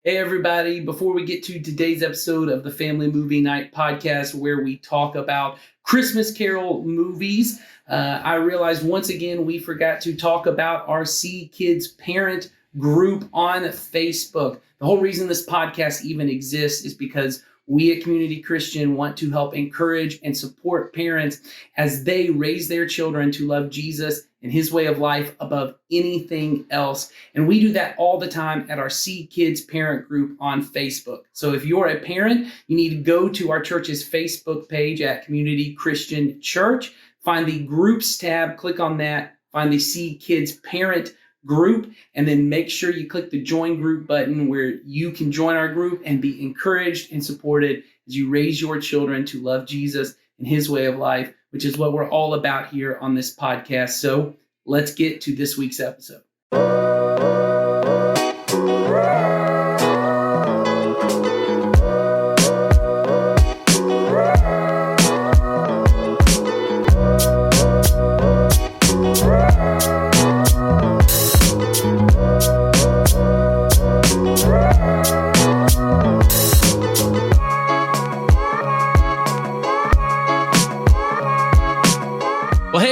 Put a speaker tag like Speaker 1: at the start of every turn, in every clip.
Speaker 1: Hey, everybody. Before we get to today's episode of the Family Movie Night podcast, where we talk about Christmas Carol movies, I realized once again we forgot to talk about our See Kids parent group on Facebook. The whole reason this podcast even exists is because we at Community Christian want to help encourage and support parents as they raise their children to love Jesus and his way of life above anything else. And we do that all the time at our See Kids parent group on Facebook. So if you're a parent, you need to go to our church's Facebook page at Community Christian Church, find the groups tab, click on that, find the See Kids parent group, and then make sure you click the join group button where you can join our group and be encouraged and supported as you raise your children to love Jesus and his way of life, which is what we're all about here on this podcast. So let's get to this week's episode.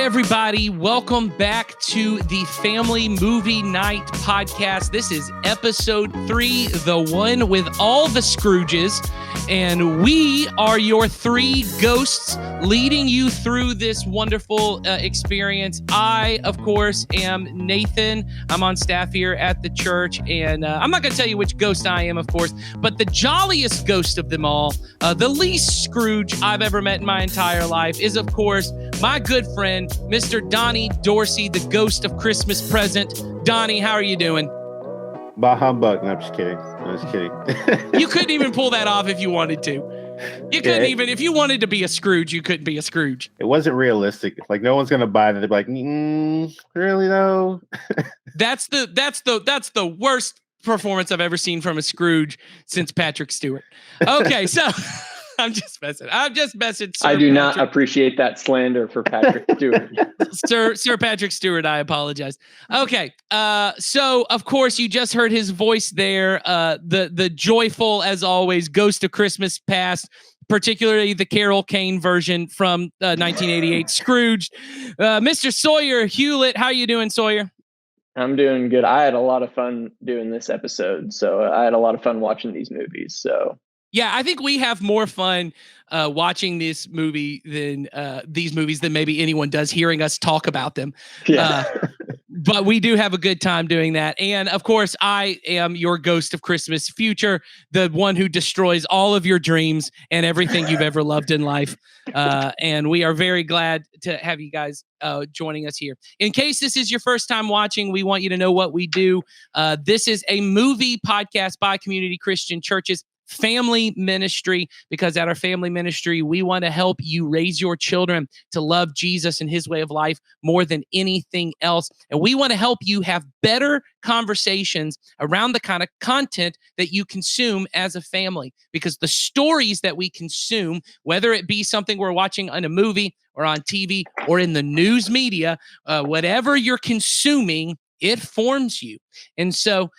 Speaker 1: Everybody, welcome back to the Family Movie Night podcast. This is episode 3, the one with all the Scrooges, and we are your 3 ghosts leading you through this wonderful experience. I, of course, am Nathan. I'm on staff here at the church, and I'm not going to tell you which ghost I am, of course, but the jolliest ghost of them all, the least Scrooge I've ever met in my entire life is, of course, my good friend, Mr. Donnie Dorsey, the ghost of Christmas present. Donnie, how are you doing?
Speaker 2: Bah humbug. No, I'm just kidding. I'm just kidding.
Speaker 1: You couldn't even pull that off if you wanted to. You couldn't even, if you wanted to be a Scrooge, you couldn't be a Scrooge.
Speaker 2: It wasn't realistic. Like, no one's going to buy that. They'd be like, really though?
Speaker 1: That's the worst performance I've ever seen from a Scrooge since Patrick Stewart. Okay, so... I'm just messing. Sir
Speaker 3: I do not appreciate that slander for Patrick Stewart.
Speaker 1: Sir Patrick Stewart, I apologize. Okay. So of course you just heard his voice there. The joyful, as always, Ghost of Christmas Past, particularly the Carol Kane version from 1988 Scrooge. Mr. Sawyer Hewlett, how you doing, Sawyer?
Speaker 3: I'm doing good. I had a lot of fun doing this episode, so I had a lot of fun watching these movies. So.
Speaker 1: Yeah, I think we have more fun watching this movie than these movies than maybe anyone does hearing us talk about them. Yeah. But we do have a good time doing that. And of course, I am your ghost of Christmas future, the one who destroys all of your dreams and everything you've ever loved in life. And we are very glad to have you guys joining us here. In case this is your first time watching, we want you to know what we do. This is a movie podcast by Community Christian Church's family ministry, because at our family ministry, we want to help you raise your children to love Jesus and his way of life more than anything else. And we want to help you have better conversations around the kind of content that you consume as a family, because the stories that we consume, whether it be something we're watching on a movie or on TV or in the news media, whatever you're consuming, it forms you. And so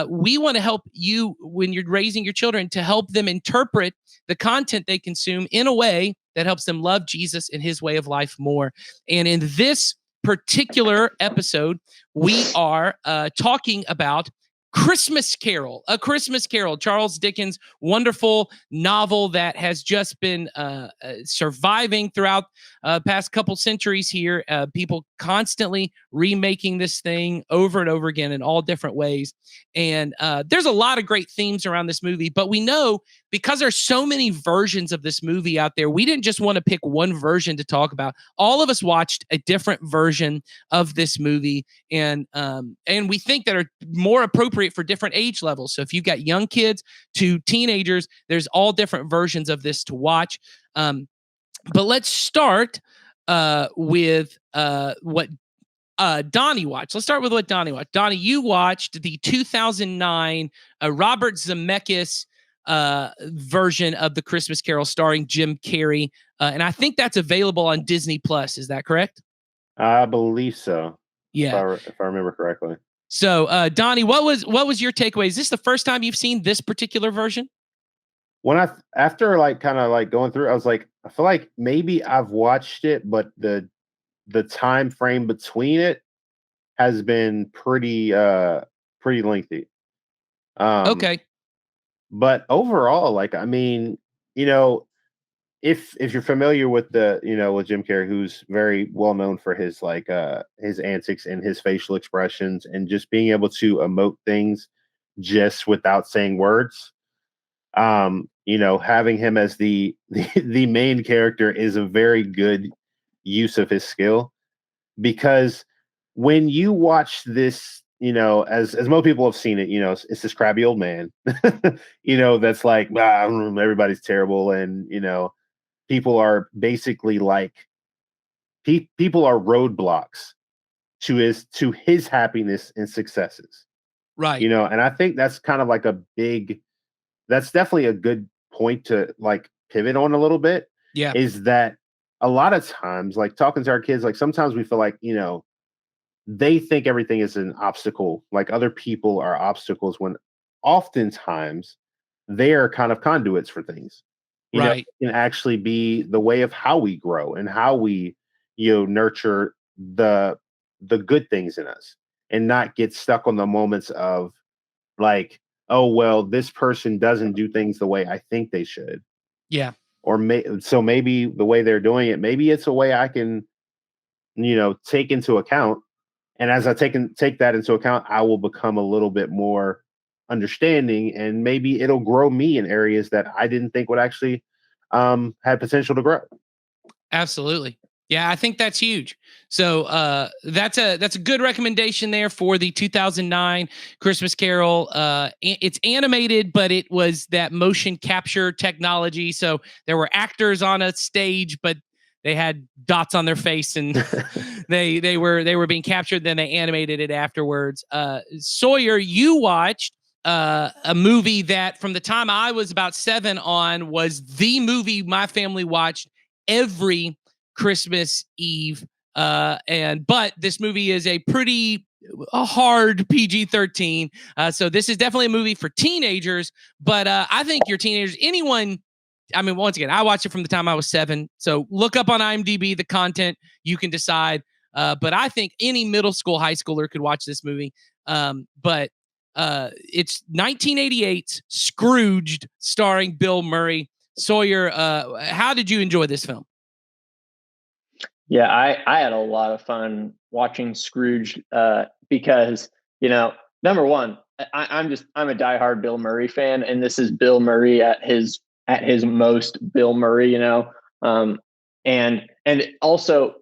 Speaker 1: we want to help you when you're raising your children to help them interpret the content they consume in a way that helps them love Jesus and his way of life more. And in this particular episode, we are talking about Christmas Carol, A Christmas Carol, Charles Dickens' wonderful novel that has just been surviving throughout past couple centuries here. People constantly remaking this thing over and over again in all different ways. And there's a lot of great themes around this movie, but we know because there's so many versions of this movie out there, we didn't just want to pick one version to talk about. All of us watched a different version of this movie, and we think that are more appropriate for different age levels. So if you've got young kids to teenagers, there's all different versions of this to watch. But let's start with what Donnie watched. Let's start with what Donnie watched. Donnie, you watched the 2009 Robert Zemeckis version of the Christmas Carol starring Jim Carrey. And I think that's available on Disney Plus. Is that correct?
Speaker 2: I believe so.
Speaker 1: Yeah.
Speaker 2: If I remember correctly.
Speaker 1: So, Donnie, what was your takeaway? Is this the first time you've seen this particular version?
Speaker 2: When after like kind of like going through, I was like, I feel like maybe I've watched it, but the time frame between it has been pretty lengthy.
Speaker 1: Okay.
Speaker 2: But overall, like, I mean, you know, if you're familiar with with Jim Carrey, who's very well known for his antics and his facial expressions and just being able to emote things just without saying words. Having him as the main character is a very good use of his skill, because when you watch this, as most people have seen it, it's this crabby old man, that's like, everybody's terrible. And, people are basically like, people are roadblocks to his happiness and successes,
Speaker 1: Right.
Speaker 2: and I think that's kind of like that's definitely a good point to like pivot on a little bit.
Speaker 1: Yeah.
Speaker 2: Is that a lot of times, like talking to our kids, like sometimes we feel like, they think everything is an obstacle, like other people are obstacles, when oftentimes they are kind of conduits for things.
Speaker 1: Right.
Speaker 2: It can actually be the way of how we grow and how we, nurture the good things in us, and not get stuck on the moments of like, oh well, this person doesn't do things the way I think they should.
Speaker 1: Yeah.
Speaker 2: Or so maybe the way they're doing it, maybe it's a way I can, take into account. And as I take that into account, I will become a little bit more understanding, and maybe it'll grow me in areas that I didn't think would actually had potential to grow.
Speaker 1: Absolutely. Yeah, I think that's huge. So that's a good recommendation there for the 2009 Christmas Carol. It's animated, but it was that motion capture technology. So there were actors on a stage, but they had dots on their face, and they were being captured. Then they animated it afterwards. Sawyer, you watched a movie that from the time I was about 7 on was the movie my family watched every Christmas Eve. But this movie is a hard PG-13. So this is definitely a movie for teenagers, but I think your teenagers, anyone, I mean, once again, I watched it from the time I was 7. So look up on IMDb the content, you can decide. But I think any middle school, high schooler could watch this movie. But it's 1988's Scrooged, starring Bill Murray. Sawyer, how did you enjoy this film?
Speaker 3: Yeah, I had a lot of fun watching Scrooge because, number one, I'm a diehard Bill Murray fan, and this is Bill Murray at his most Bill Murray, and also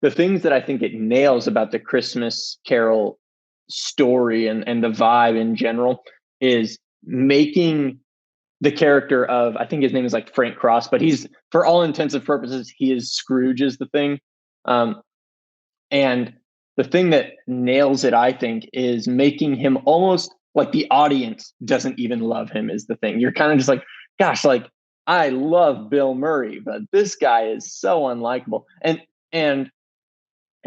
Speaker 3: the things that I think it nails about the Christmas Carol story and the vibe in general is making the character of, I think his name is like Frank Cross, but he's, for all intents and purposes, he is Scrooge is the thing. Um, and the thing that nails it, I think, is making him almost like the audience doesn't even love him is the thing. You're kind of just like, gosh, like I love Bill Murray, but this guy is so unlikable. And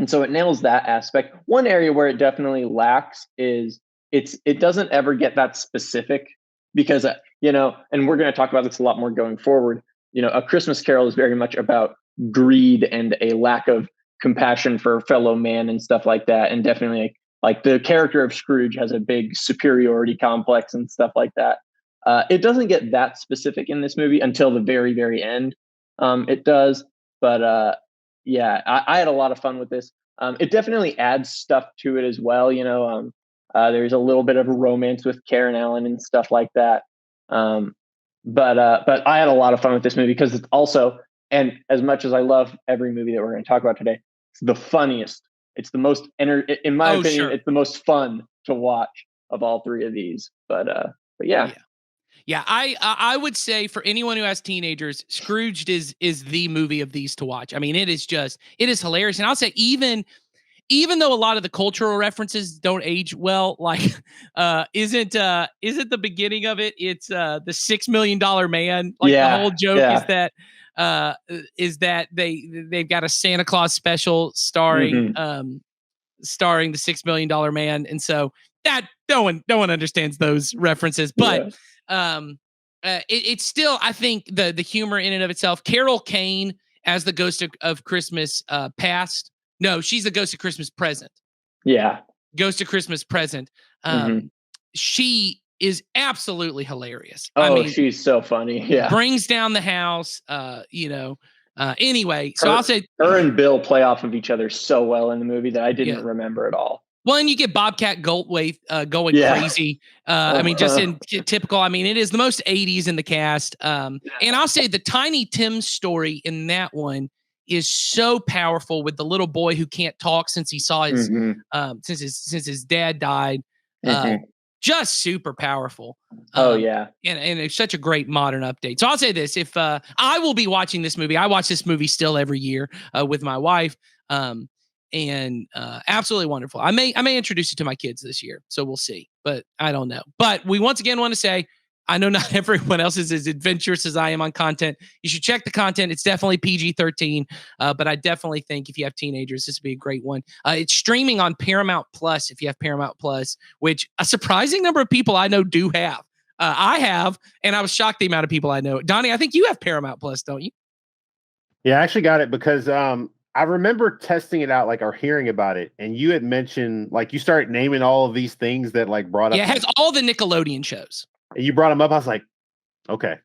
Speaker 3: so it nails that aspect. One area where it definitely lacks is it doesn't ever get that specific because and we're going to talk about this a lot more going forward. A Christmas Carol is very much about greed and a lack of compassion for fellow man and stuff like that, and definitely like the character of Scrooge has a big superiority complex and stuff like that. It doesn't get that specific in this movie until the very, very end. It does, but yeah, I had a lot of fun with this. It definitely adds stuff to it as well. There's a little bit of a romance with Karen Allen and stuff like that. But I had a lot of fun with this movie because it's also, and as much as I love every movie that we're going to talk about today, it's the funniest. It's the most, in my opinion,
Speaker 1: sure.
Speaker 3: It's the most fun to watch of all three of these. But yeah.
Speaker 1: Yeah, I would say for anyone who has teenagers, Scrooged is the movie of these to watch. I mean, it is hilarious, and I'll say even though a lot of the cultural references don't age well, like isn't the beginning of it? It's the $6 million man. Like the whole joke is that they've got a Santa Claus special starring the $6 million man, and so that no one understands those references, but it's still, I think the humor in and of itself. Carol Kane as the Ghost of Christmas Past. No, she's the Ghost of Christmas Present.
Speaker 3: Yeah.
Speaker 1: Ghost of Christmas Present. She is absolutely hilarious.
Speaker 3: Oh, I mean, she's so funny. Yeah.
Speaker 1: Brings down the house, anyway, so I'll say
Speaker 3: her and Bill play off of each other so well in the movie that I didn't remember at all.
Speaker 1: Well, and you get Bobcat Goldthwait going crazy. I mean, just in typical. I mean, it is the most 80s in the cast. And I'll say the Tiny Tim story in that one is so powerful with the little boy who can't talk since he saw his since his dad died. Just super powerful. And it's such a great modern update. So I'll say this: if I will be watching this movie, I watch this movie still every year with my wife. And absolutely wonderful. I may introduce it to my kids this year, so we'll see. But I don't know. But we once again want to say, I know not everyone else is as adventurous as I am on content. You should check the content. It's definitely PG-13, but I definitely think if you have teenagers, this would be a great one. It's streaming on Paramount Plus if you have Paramount Plus, which a surprising number of people I know do have. I have, and I was shocked the amount of people I know. Donnie, I think you have Paramount Plus, don't you?
Speaker 2: Yeah, I actually got it because I remember testing it out, like, or hearing about it, and you had mentioned, like, you start naming all of these things that, like, brought up.
Speaker 1: Yeah, it has all the Nickelodeon shows.
Speaker 2: And you brought them up. I was like, okay,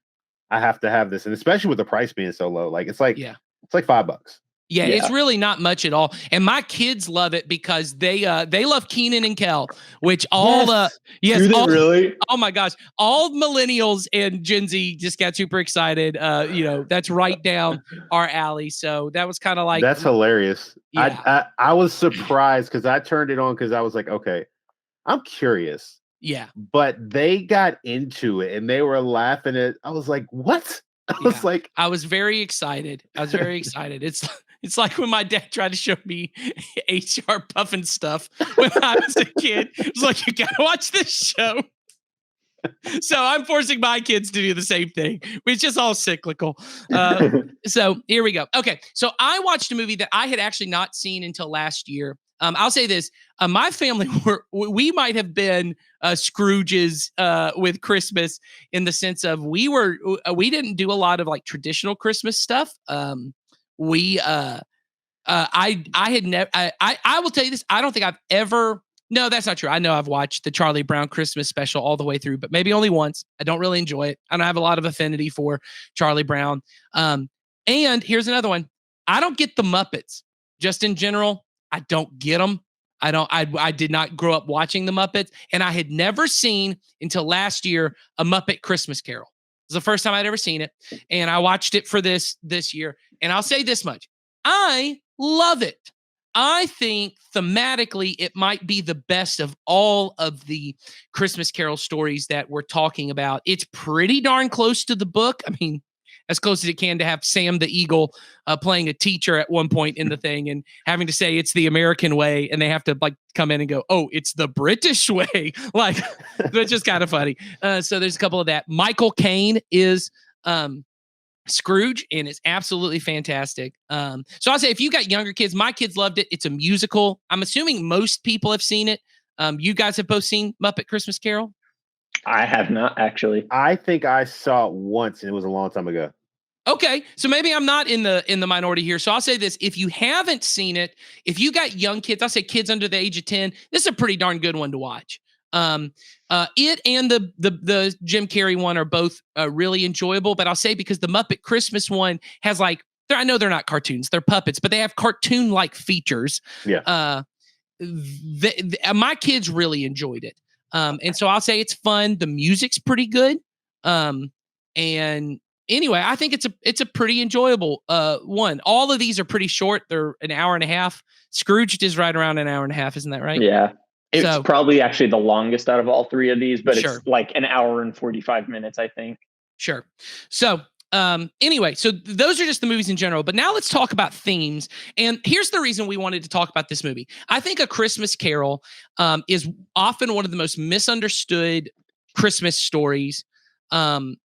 Speaker 2: I have to have this, and especially with the price being so low, like, it's like $5.
Speaker 1: Yeah, it's really not much at all. And my kids love it because they love Keenan and Kel, which all
Speaker 3: Do they really?
Speaker 1: Oh my gosh, all millennials and Gen Z just got super excited. That's right down our alley. So that was kind of like,
Speaker 2: that's hilarious.
Speaker 1: Yeah.
Speaker 2: I was surprised because I turned it on because I was like, okay, I'm curious.
Speaker 1: Yeah.
Speaker 2: But they got into it and they were laughing at. I was like, what? I
Speaker 1: was very excited. It's like when my dad tried to show me HR Puffin stuff when I was a kid. It was like, you gotta watch this show. So I'm forcing my kids to do the same thing. It's just all cyclical. So here we go. Okay, so I watched a movie that I had actually not seen until last year. I'll say this: my family we might have been Scrooges with Christmas in the sense of we didn't do a lot of like traditional Christmas stuff. I had never. I will tell you this: I don't think I've ever. No, that's not true. I know I've watched the Charlie Brown Christmas special all the way through, but maybe only once. I don't really enjoy it. I don't have a lot of affinity for Charlie Brown. And here's another one. I don't get the Muppets. Just in general, I don't get them. I did not grow up watching the Muppets, and I had never seen until last year a Muppet Christmas Carol. It was the first time I'd ever seen it, and I watched it for this year. And I'll say this much: I love it. I think thematically it might be the best of all of the Christmas Carol stories that we're talking about. It's pretty darn close to the book. I mean, as close as it can to have Sam the Eagle playing a teacher at one point in the thing and having to say it's the American way, and they have to like come in and go, oh, it's the British way. Like, that's just kind of funny. So there's a couple of that. Michael Caine is Scrooge, and it's absolutely fantastic. So I'll say if you got younger kids, my kids loved it. It's a musical. I'm assuming most people have seen it. You guys have both seen Muppet Christmas Carol?
Speaker 3: I have not, actually.
Speaker 2: I think I saw it once, and it was a long time ago.
Speaker 1: Okay, so maybe I'm not in the minority here. So I'll say this: if you haven't seen it, if you got young kids, I'll say kids under the age of 10, this is a pretty darn good one to watch. It and the Jim Carrey one are both really enjoyable, but I'll say because the Muppet Christmas one has like, I know they're not cartoons, they're puppets, but they have cartoon-like features.
Speaker 2: Yeah.
Speaker 1: My kids really enjoyed it. And so I'll say it's fun. The music's pretty good. And anyway, I think it's a pretty enjoyable one. All of these are pretty short. They're an hour and a half. Scrooged is right around an hour and a half. Isn't that right?
Speaker 3: Yeah. It's probably actually the longest out of all three of these, but
Speaker 1: Sure.
Speaker 3: It's like an hour and 45 minutes, I think.
Speaker 1: Sure. So anyway, so those are just the movies in general. But now let's talk about themes. And here's the reason we wanted to talk about this movie. I think A Christmas Carol is often one of the most misunderstood Christmas stories. And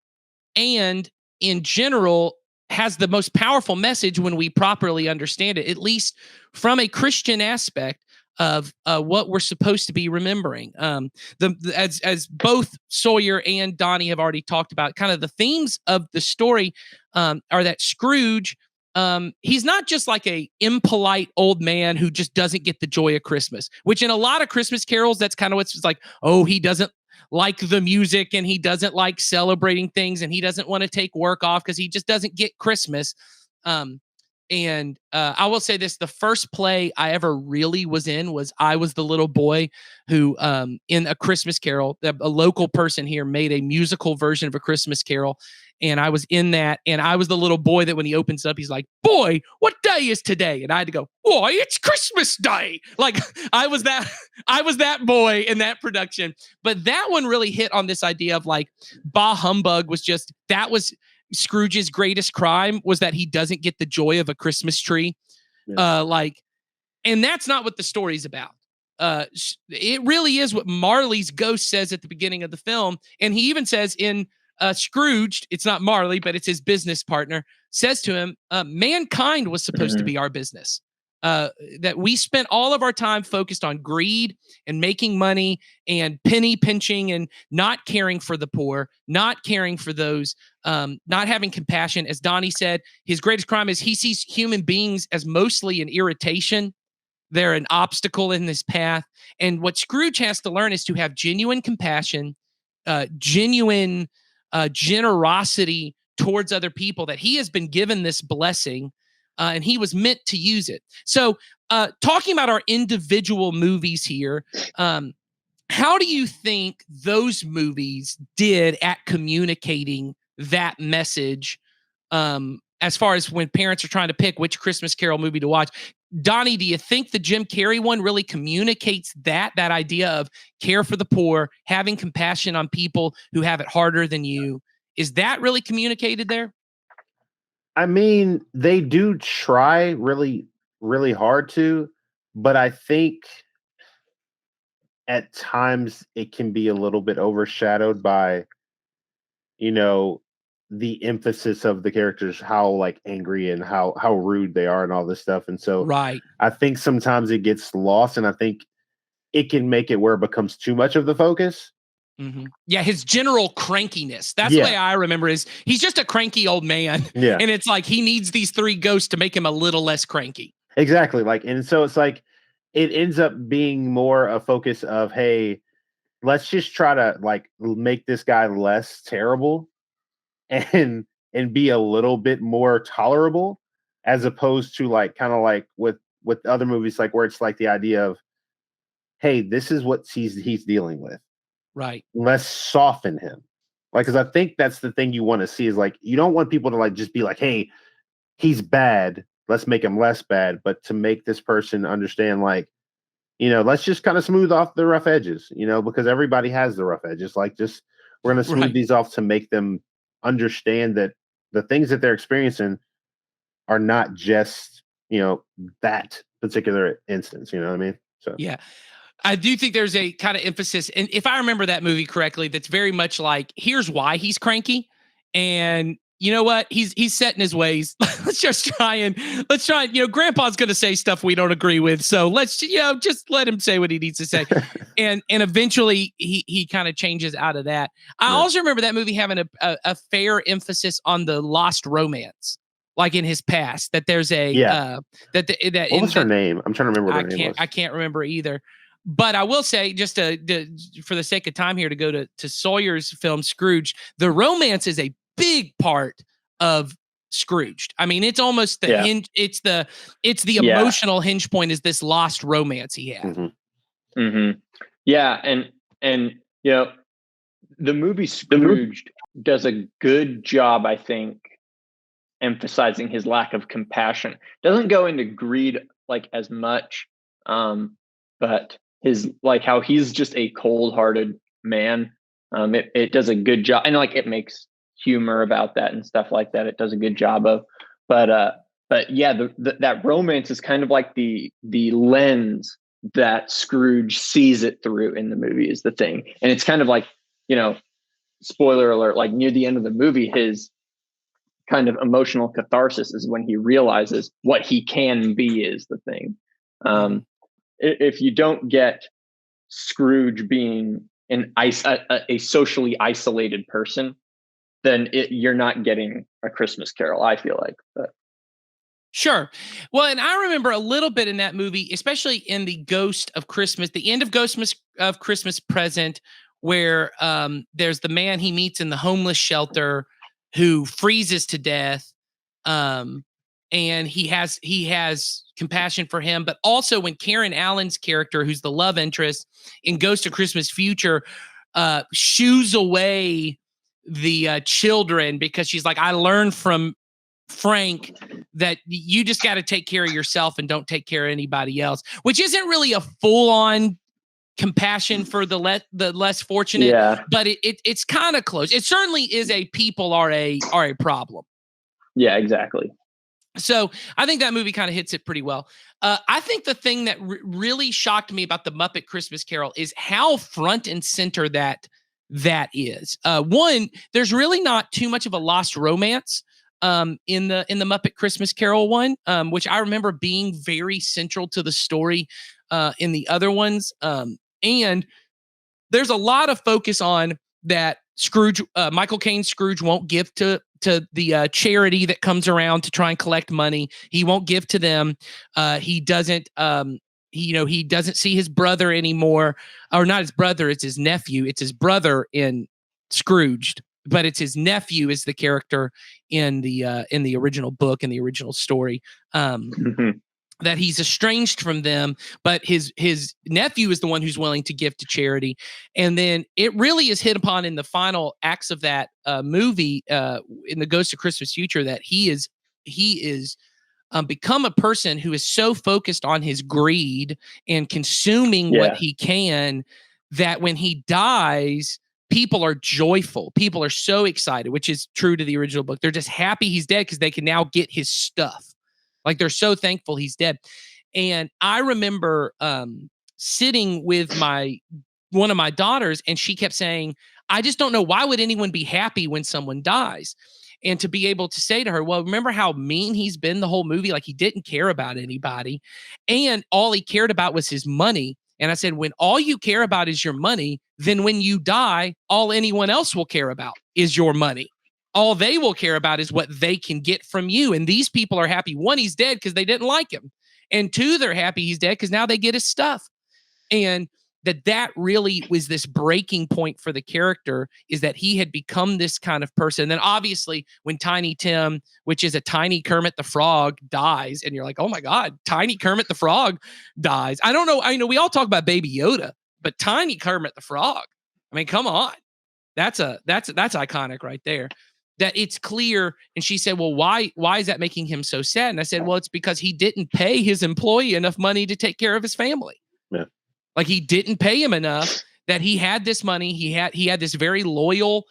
Speaker 1: in general, has the most powerful message when we properly understand it, at least from a Christian aspect. of what we're supposed to be remembering. As both Sawyer and Donnie have already talked about, kind of the themes of the story are that Scrooge, he's not just like a impolite old man who just doesn't get the joy of Christmas, which in a lot of Christmas carols, that's kind of what's like, oh, he doesn't like the music and he doesn't like celebrating things and he doesn't want to take work off because he just doesn't get Christmas. And I will say this, the first play I ever really was in was I was the little boy who in A Christmas Carol, a local person here made a musical version of A Christmas Carol. And I was in that, and I was the little boy that when he opens up, he's like, boy, what day is today? And I had to go, boy, it's Christmas Day. Like I was that boy in that production. But that one really hit on this idea of like, bah humbug that was Scrooge's greatest crime, was that he doesn't get the joy of a Christmas tree. Yeah. And that's not what the story's about. It really is what Marley's ghost says at the beginning of the film. And he even says in Scrooge, it's not Marley, but it's his business partner, says to him, mankind was supposed to be our business. That we spent all of our time focused on greed and making money and penny pinching and not caring for the poor, not caring for those, not having compassion. As Donnie said, his greatest crime is he sees human beings as mostly an irritation. They're an obstacle in this path. And what Scrooge has to learn is to have genuine compassion, genuine generosity towards other people, that he has been given this blessing and he was meant to use it. So talking about our individual movies here, how do you think those movies did at communicating that message as far as when parents are trying to pick which Christmas Carol movie to watch? Donnie, do you think the Jim Carrey one really communicates that idea of care for the poor, having compassion on people who have it harder than you? Is that really communicated there?
Speaker 2: I mean, they do try really, really hard to, but I think at times it can be a little bit overshadowed by, the emphasis of the characters, how like angry and how rude they are and all this stuff. And so
Speaker 1: right.
Speaker 2: I think sometimes it gets lost, and I think it can make it where it becomes too much of the focus.
Speaker 1: Mm-hmm. Yeah, his general crankiness. That's the way I remember is he's just a cranky old man.
Speaker 2: Yeah.
Speaker 1: And it's like he needs these three ghosts to make him a little less cranky.
Speaker 2: Exactly. And so it's like it ends up being more a focus of, hey, let's just try to like make this guy less terrible and be a little bit more tolerable, as opposed to like kind of like with other movies, like where it's like the idea of, hey, this is what he's dealing with.
Speaker 1: Right.
Speaker 2: Let's soften him. Like, because I think that's the thing you want to see is like, you don't want people to like just be like, hey, he's bad, let's make him less bad, but to make this person understand, like, let's just kind of smooth off the rough edges, because everybody has the rough edges. Like, just we're going to smooth these off to make them understand that the things that they're experiencing are not just, that particular instance. You know what I mean? So
Speaker 1: yeah. I do think there's a kind of emphasis, and if I remember that movie correctly, that's very much like, here's why he's cranky, and you know what, he's set in his ways. let's try. Grandpa's going to say stuff we don't agree with, so let's just let him say what he needs to say, and eventually he kind of changes out of that. I also remember that movie having a fair emphasis on the lost romance. Like in his past, that there's a that
Speaker 2: what was her name? I'm trying to remember what her name was.
Speaker 1: I can't remember either. But I will say, just for the sake of time here, to go to Sawyer's film Scrooge, the romance is a big part of Scrooged. I mean, it's almost the hinge. It's the emotional hinge point, is this lost romance he had.
Speaker 3: Mm-hmm. Mm-hmm. Yeah, and the movie Scrooged does a good job, I think, emphasizing his lack of compassion. Doesn't go into greed like as much, but his like how he's just a cold-hearted man. It does a good job, and like it makes humor about that and stuff like that. It does a good job of, but yeah, that romance is kind of like the lens that Scrooge sees it through in the movie is the thing, and it's kind of like, spoiler alert, like near the end of the movie, his kind of emotional catharsis is when he realizes what he can be is the thing. if you don't get Scrooge being a socially isolated person, then you're not getting A Christmas Carol, I feel like. But
Speaker 1: Sure. Well, and I remember a little bit in that movie, especially in the Ghost of Christmas, the end of of Christmas Present, where there's the man he meets in the homeless shelter who freezes to death. And he has compassion for him, but also when Karen Allen's character, who's the love interest in Ghost of Christmas Future, shoos away the children because she's like, I learned from Frank that you just got to take care of yourself and don't take care of anybody else, which isn't really a full-on compassion for the less fortunate,
Speaker 3: yeah,
Speaker 1: but it's kind of close. It certainly is a people are a problem.
Speaker 3: Yeah, exactly.
Speaker 1: So I think that movie kind of hits it pretty well. I think the thing that really shocked me about the Muppet Christmas Carol is how front and center that is. One, there's really not too much of a lost romance in the Muppet Christmas Carol one, which I remember being very central to the story in the other ones. And there's a lot of focus on that Scrooge, Michael Caine's Scrooge won't give to the charity that comes around to try and collect money. He won't give to them. He doesn't he doesn't see his brother anymore, or not his brother, it's his nephew. It's his brother in Scrooged, but it's his nephew is the character in the original book, in the original story. That he's estranged from them, but his nephew is the one who's willing to give to charity. And then it really is hit upon in the final acts of that movie, in the Ghost of Christmas Future, that he is become a person who is so focused on his greed and consuming what he can, that when he dies, people are joyful. People are so excited, which is true to the original book. They're just happy he's dead because they can now get his stuff. Like, they're so thankful he's dead. And I remember sitting with one of my daughters, and she kept saying, I just don't know, why would anyone be happy when someone dies? And to be able to say to her, well, remember how mean he's been the whole movie? Like, he didn't care about anybody, and all he cared about was his money. And I said, when all you care about is your money, then when you die, all anyone else will care about is your money. All they will care about is what they can get from you. And these people are happy. One, he's dead because they didn't like him. And two, they're happy he's dead because now they get his stuff. And that really was this breaking point for the character, is that he had become this kind of person. And then obviously when Tiny Tim, which is a tiny Kermit the Frog, dies, and you're like, oh my God, tiny Kermit the Frog dies. I don't know. I know we all talk about Baby Yoda, but tiny Kermit the Frog, I mean, come on. That's iconic right there. That it's clear. And she said, well, why is that making him so sad? And I said, well, it's because he didn't pay his employee enough money to take care of his family. Yeah. Like, he didn't pay him enough, that he had this money. He had this very loyal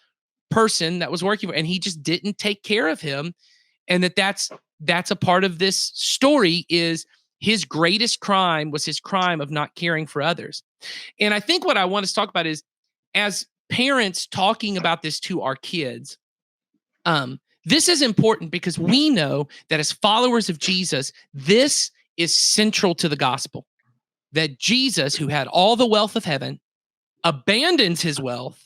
Speaker 1: person that was working for, and he just didn't take care of him. And that's a part of this story, is his greatest crime was his crime of not caring for others. And I think what I want to talk about is, as parents talking about this to our kids, this is important because we know that as followers of Jesus, this is central to the gospel. That Jesus, who had all the wealth of heaven, abandons his wealth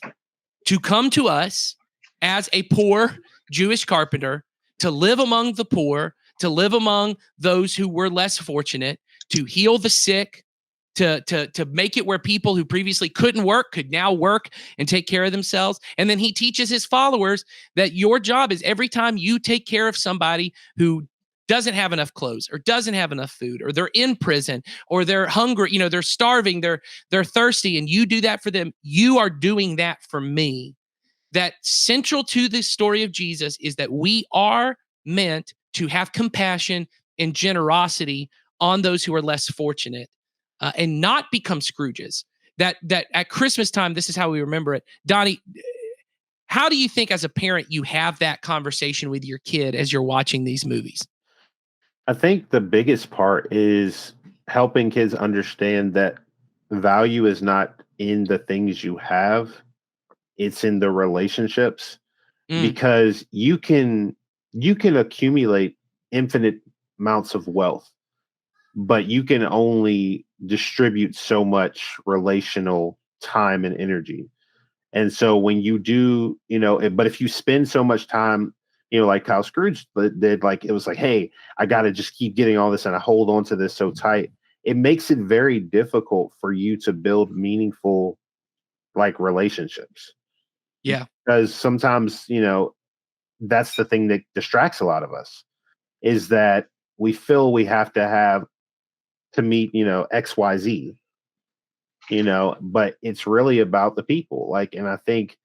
Speaker 1: to come to us as a poor Jewish carpenter, to live among the poor, to live among those who were less fortunate, to heal the sick, to make it where people who previously couldn't work could now work and take care of themselves. And then he teaches his followers that your job is, every time you take care of somebody who doesn't have enough clothes, or doesn't have enough food, or they're in prison, or they're hungry, they're starving, they're thirsty, and you do that for them, you are doing that for me. That central to the story of Jesus is that we are meant to have compassion and generosity on those who are less fortunate, and not become Scrooges. That at Christmas time, this is how we remember it. Donnie, how do you think as a parent you have that conversation with your kid as you're watching these movies?
Speaker 2: I think the biggest part is helping kids understand that value is not in the things you have, it's in the relationships. Because you can accumulate infinite amounts of wealth, but you can only distribute so much relational time and energy. And so when you do, but if you spend so much time, like Kyle Scrooge did, like it was like, hey, I got to just keep getting all this and I hold on to this so tight. It makes it very difficult for you to build meaningful like relationships.
Speaker 1: Yeah.
Speaker 2: Because sometimes, that's the thing that distracts a lot of us, is that we feel we have to meet, XYZ, but it's really about the people. Like, and I think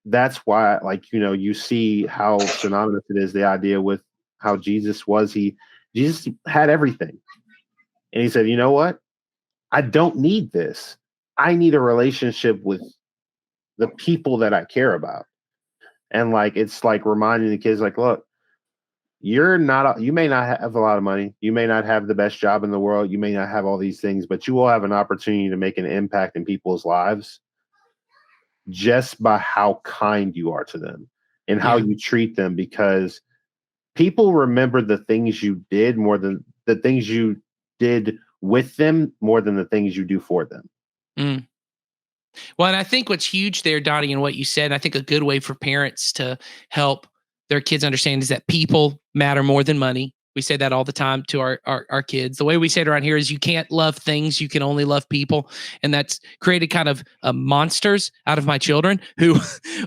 Speaker 2: that's why, like, you see how synonymous it is, the idea with how Jesus had everything. And he said, you know what? I don't need this. I need a relationship with the people that I care about. And like, it's like reminding the kids, like, look, you may not have a lot of money. You may not have the best job in the world. You may not have all these things, but you will have an opportunity to make an impact in people's lives just by how kind you are to them and how you treat them, because people remember the things you did more than the things you did with them, more than the things you do for them.
Speaker 1: Mm. Well, and I think what's huge there, Donnie, and what you said, and I think a good way for parents to help their kids understand is that people matter more than money. We say that all the time to our kids. The way we say it around here is you can't love things, you can only love people. And that's created kind of monsters out of my children who,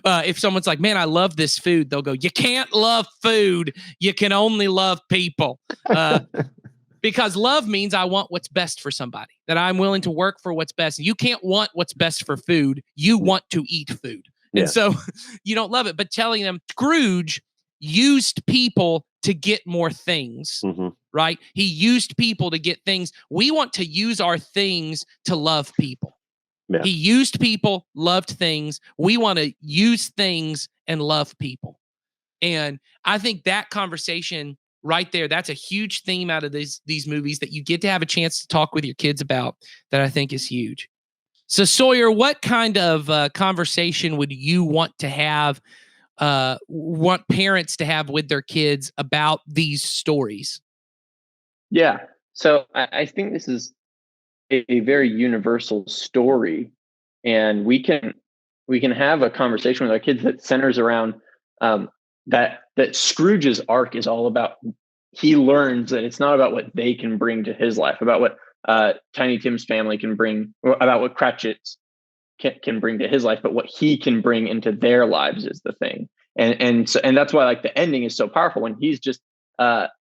Speaker 1: if someone's like, man, I love this food, they'll go, you can't love food, you can only love people. Because love means I want what's best for somebody, that I'm willing to work for what's best. You can't want what's best for food. You want to eat food. Yeah. And so you don't love it. But telling them Scrooge used people to get more things, right? He used people to get things. We want to use our things to love people. Yeah. He used people, loved things. We want to use things and love people. And I think that conversation right there, that's a huge theme out of these movies that you get to have a chance to talk with your kids about, that I think is huge. So Sawyer, what kind of conversation would you want to have, want parents to have with their kids about these stories?
Speaker 3: Yeah. So I think this is a very universal story, and we can have a conversation with our kids that centers around that Scrooge's arc is all about. He learns that it's not about what they can bring to his life, about what Tiny Tim's family can bring, about what Cratchit's can bring to his life, but what he can bring into their lives is the thing. And that's why, like, the ending is so powerful when he's just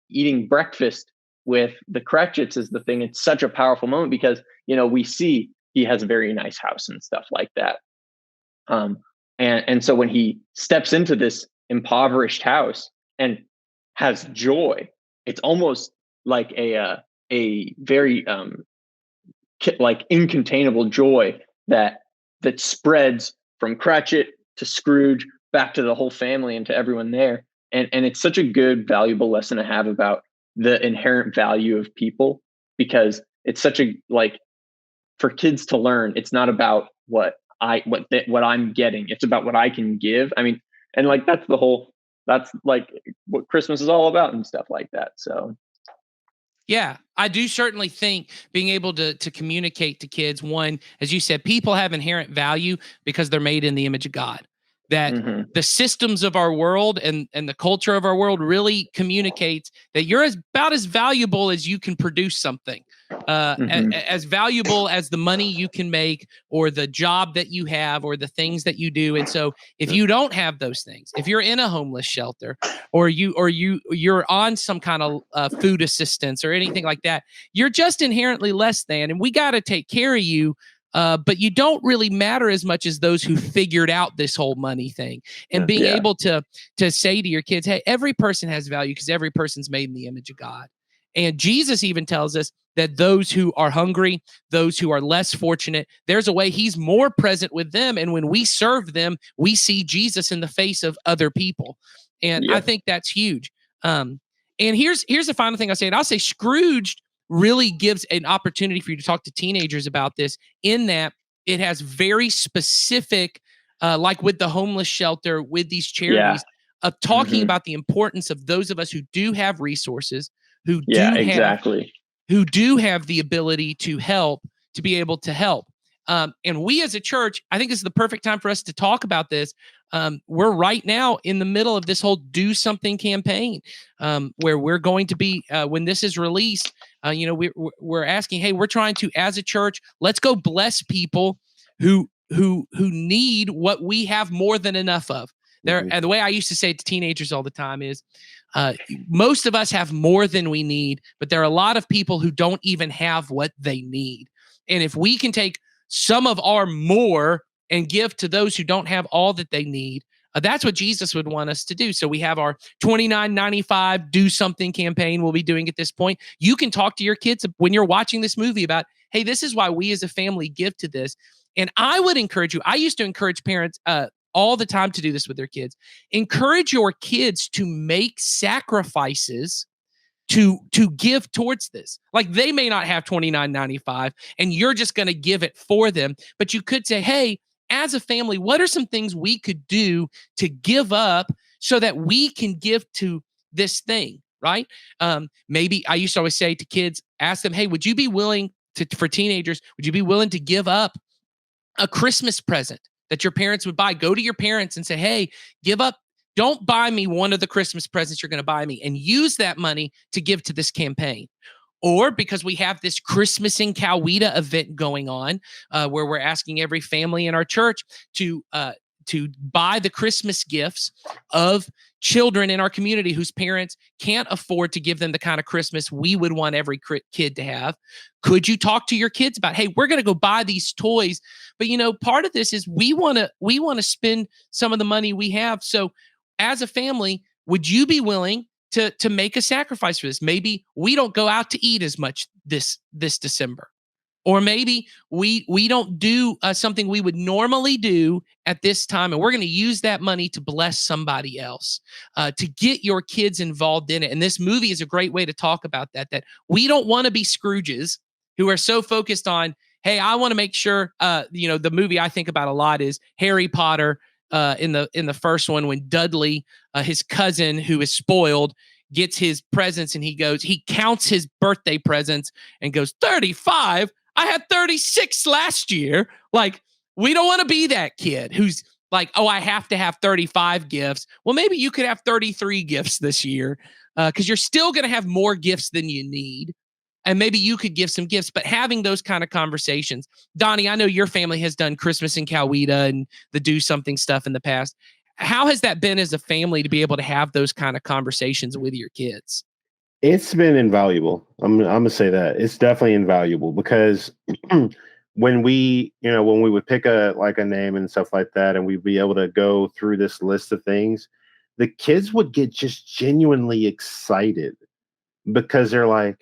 Speaker 3: eating breakfast with the Cratchits is the thing. It's such a powerful moment because, we see he has a very nice house and stuff like that. And so when he steps into this impoverished house and has joy, it's almost like a very like incontainable joy that spreads from Cratchit to Scrooge back to the whole family and to everyone there. And it's such a good, valuable lesson to have about the inherent value of people, because it's such a, like, for kids to learn, it's not about what I'm getting. It's about what I can give. I mean, and like, that's like what Christmas is all about and stuff like that. So.
Speaker 1: Yeah, I do certainly think being able to communicate to kids, one, as you said, people have inherent value because they're made in the image of God. That the systems of our world and the culture of our world really communicates that you're about as valuable as you can produce something, as valuable as the money you can make or the job that you have or the things that you do. And so if you don't have those things, if you're in a homeless shelter or you're on some kind of food assistance or anything like that, you're just inherently less than, and we got to take care of you. But you don't really matter as much as those who figured out this whole money thing. And being able to say to your kids, hey, every person has value because every person's made in the image of God. And Jesus even tells us that those who are hungry, those who are less fortunate, there's a way he's more present with them. And when we serve them, we see Jesus in the face of other people. And I think that's huge. And here's the final thing I'll say. And I'll say Scrooge really gives an opportunity for you to talk to teenagers about this, in that it has very specific, like with the homeless shelter, with these charities, of talking about the importance of those of us who do have resources, who do have who do have the ability to help, to be able to help. And we as a church, I think this is the perfect time for us to talk about this. We're right now in the middle of this whole Do Something campaign, where we're going to be, when this is released, we're asking, hey, we're trying to, as a church, let's go bless people who need what we have more than enough of. And the way I used to say it to teenagers all the time is, most of us have more than we need, but there are a lot of people who don't even have what they need. And if we can take some of our more and give to those who don't have all that they need, that's what Jesus would want us to do. So we have our $29.95 Do Something campaign we'll be doing at this point. You can talk to your kids when you're watching this movie about, hey, this is why we as a family give to this. And I would encourage you, I used to encourage parents all the time to do this with their kids. Encourage your kids to make sacrifices to give towards this. Like, they may not have $29.95 and you're just going to give it for them, but you could say, hey, as a family, what are some things we could do to give up so that we can give to this thing, right? Maybe I used to always say to kids, ask them, hey, would you be willing to, for teenagers, would you be willing to give up a Christmas present that your parents would buy? Go to your parents and say, hey, give up. Don't buy me one of the Christmas presents you're going to buy me, and use that money to give to this campaign. Or because we have this Christmas in Coweta event going on, where we're asking every family in our church to buy the Christmas gifts of children in our community whose parents can't afford to give them the kind of Christmas we would want every kid to have. Could you talk to your kids about, hey, we're going to go buy these toys, but part of this is we want to spend some of the money we have. So as a family, would you be willing to make a sacrifice for this? Maybe we don't go out to eat as much this December. Or maybe we don't do something we would normally do at this time, and we're going to use that money to bless somebody else, to get your kids involved in it. And this movie is a great way to talk about that we don't want to be Scrooges who are so focused on, hey, I want to make sure, the movie I think about a lot is Harry Potter, in the first one, when Dudley, his cousin who is spoiled, gets his presents, and he counts his birthday presents and goes, 35? I had 36 last year. Like, we don't want to be that kid who's like, oh, I have to have 35 gifts. Well, maybe you could have 33 gifts this year, because you're still going to have more gifts than you need. And maybe you could give some gifts, but having those kind of conversations. Donnie, I know your family has done Christmas in Coweta and the Do Something stuff in the past. How has that been as a family to be able to have those kind of conversations with your kids?
Speaker 2: It's been invaluable. I'm gonna say that it's definitely invaluable, because when we would pick a name and stuff like that, and we'd be able to go through this list of things, the kids would get just genuinely excited, because they're like,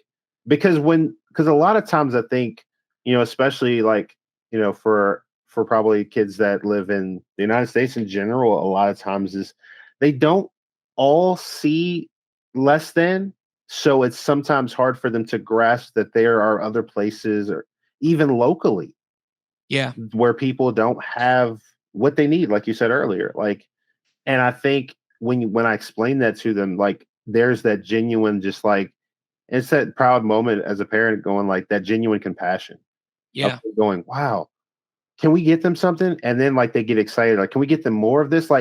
Speaker 2: because a lot of times I think, especially for probably kids that live in the United States in general, a lot of times is they don't all see less than. So it's sometimes hard for them to grasp that there are other places, or even locally, where people don't have what they need, like you said earlier. And I think when I explain that to them, there's that genuine, just it's that proud moment as a parent, going that genuine compassion.
Speaker 1: Yeah.
Speaker 2: Going, wow, can we get them something? And then they get excited. Can we get them more of this?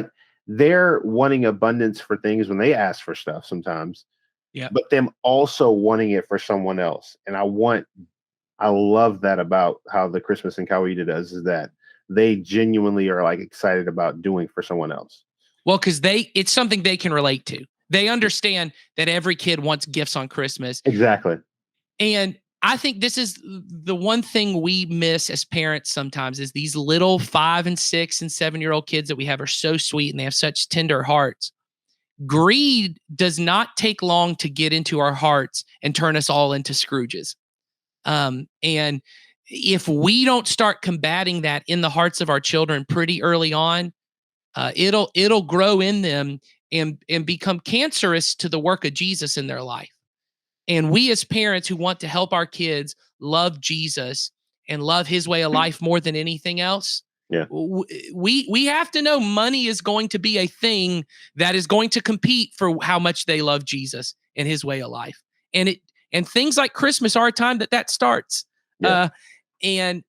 Speaker 2: They're wanting abundance for things when they ask for stuff sometimes.
Speaker 1: Yeah.
Speaker 2: But them also wanting it for someone else. And I love that about how the Christmas in Coweta does, is that they genuinely are excited about doing for someone else.
Speaker 1: Well, because it's something they can relate to. They understand that every kid wants gifts on Christmas.
Speaker 2: Exactly.
Speaker 1: And I think this is the one thing we miss as parents sometimes, is these little 5 and 6 and 7-year-old kids that we have are so sweet and they have such tender hearts. Greed does not take long to get into our hearts and turn us all into Scrooges. And if we don't start combating that in the hearts of our children pretty early on, it'll grow in them and become cancerous to the work of Jesus in their life. And we as parents who want to help our kids love Jesus and love his way of life more than anything else, we have to know money is going to be a thing that is going to compete for how much they love Jesus and his way of life. And And things like Christmas are a time that starts.
Speaker 2: Yeah.
Speaker 1: I'm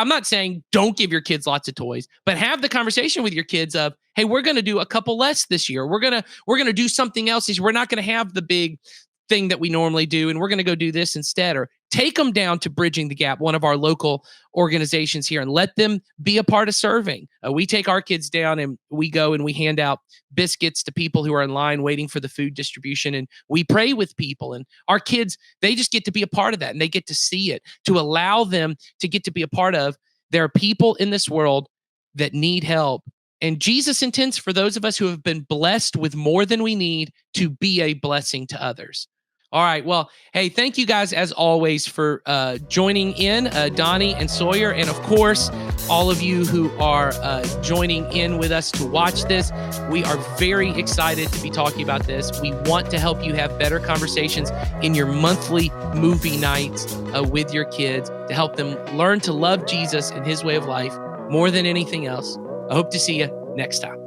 Speaker 1: not saying don't give your kids lots of toys, but have the conversation with your kids of, hey, we're going to do a couple less this year. We're going to do something else this year. We're not going to have the big thing that we normally do, and we're going to go do this instead. Or take them down to Bridging the Gap, one of our local organizations here, and let them be a part of serving. We take our kids down and we go and we hand out biscuits to people who are in line waiting for the food distribution, and we pray with people. And our kids, they just get to be a part of that, and they get to see it, to allow them to get to be a part of. There are people in this world that need help. And Jesus intends for those of us who have been blessed with more than we need to be a blessing to others. All right. Well, hey, thank you guys, as always, for joining in, Donnie and Sawyer. And of course, all of you who are joining in with us to watch this. We are very excited to be talking about this. We want to help you have better conversations in your monthly movie nights with your kids to help them learn to love Jesus and his way of life more than anything else. I hope to see you next time.